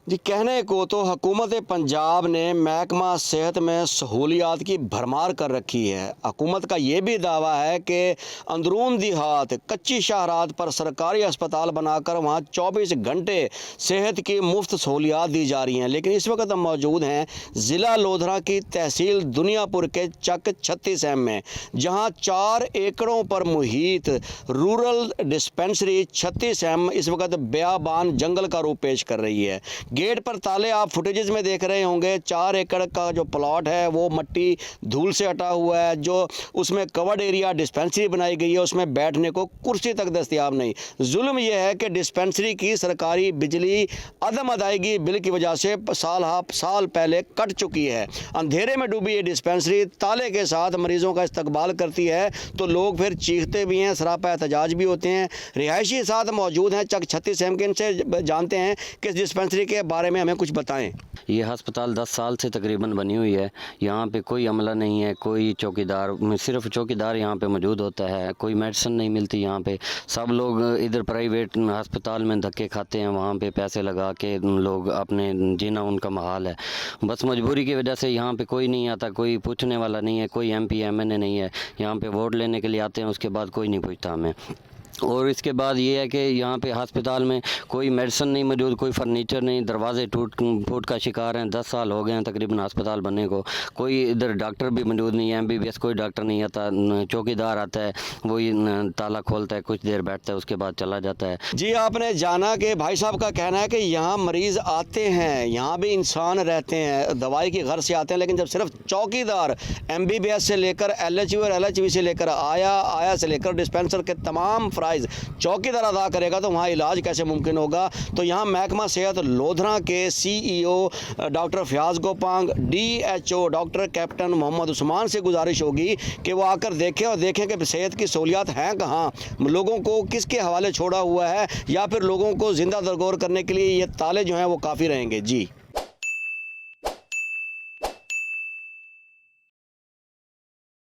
जी, कहने को तो हुकूमत पंजाब ने महकमा सेहत में सहूलियात की भरमार कर रखी है। हुकूमत का ये भी दावा है कि अंदरून देहात कच्ची शाहरात पर सरकारी अस्पताल बनाकर वहाँ 24 घंटे सेहत की मुफ्त सहूलियात दी जा रही हैं। लेकिन इस वक्त हम मौजूद हैं ज़िला लोधरा की तहसील दुनियापुर के चक 36M में, जहाँ 4 एकड़ों पर मुहित रूरल डिस्पेंसरी 36M इस वक्त बेयाबान जंगल का रूप पेश कर रही है। गेट पर ताले आप फुटेजेस में देख रहे होंगे। 4 एकड़ का जो प्लॉट है वो मट्टी धूल से हटा हुआ है। जो उसमें कवर्ड एरिया डिस्पेंसरी बनाई गई है उसमें बैठने को कुर्सी तक दस्तयाब नहीं। जुल्म यह है कि डिस्पेंसरी की सरकारी बिजली अदम अदायगी बिल की वजह से साल पहले कट चुकी है। अंधेरे में डूबी ये डिस्पेंसरी ताले के साथ मरीजों का इस्तकबाल करती है तो लोग फिर चीखते भी हैं, सरापा एहतजाज भी होते हैं। रिहायशी साथ मौजूद हैं चक 36M के, इनसे जानते हैं कि इस डिस्पेंसरी के बारे में हमें कुछ बताएं। ये अस्पताल 10 साल से तकरीबन बनी हुई है। यहाँ पे कोई अमला नहीं है, कोई चौकीदार, सिर्फ चौकीदार यहाँ पे मौजूद होता है। कोई मेडिसिन नहीं मिलती यहाँ पे। सब लोग इधर प्राइवेट अस्पताल में धक्के खाते हैं, वहाँ पे पैसे लगा के लोग अपने जीना उनका महाल है। बस मजबूरी की वजह से यहाँ पे कोई नहीं आता, कोई पूछने वाला नहीं है, कोई MP MNA नहीं है। यहाँ पे वोट लेने के लिए आते हैं, उसके बाद कोई नहीं पूछता हमें। और इसके बाद ये है कि यहाँ पे अस्पताल में कोई मेडिसिन नहीं मौजूद, कोई फर्नीचर नहीं, दरवाजे टूट फूट का शिकार हैं। 10 साल हो गए हैं तकरीबन अस्पताल बनने को। कोई इधर डॉक्टर भी मौजूद नहीं है, MBBS कोई डॉक्टर नहीं आता। चौकीदार आता है, वही ताला खोलता है, कुछ देर बैठता है, उसके बाद चला जाता है। जी, आपने जाना कि भाई साहब का कहना है कि यहाँ मरीज़ आते हैं, यहाँ भी इंसान रहते हैं, दवाई की घर से आते हैं, लेकिन जब सिर्फ चौकीदार MBBS से लेकर LHU और LHV से लेकर आया से लेकर डिस्पेंसर के तमाम चौकीदार अदा करेगा तो वहाँ इलाज कैसे मुमकिन होगा। तो यहाँ महकमा सेहत लोधरा के CEO doctor Fayaz Gopang, DHO doctor captain Mohammad Usman से गुजारिश होगी कि वो आकर देखें और देखें कि सेहत की सहूलियात हैं कहाँ, लोगों को किसके हवाले छोड़ा हुआ है, या फिर लोगों को जिंदा दरगोर करने के लिए ये ताले जो हैं वो काफ़ी रहेंगे। जी।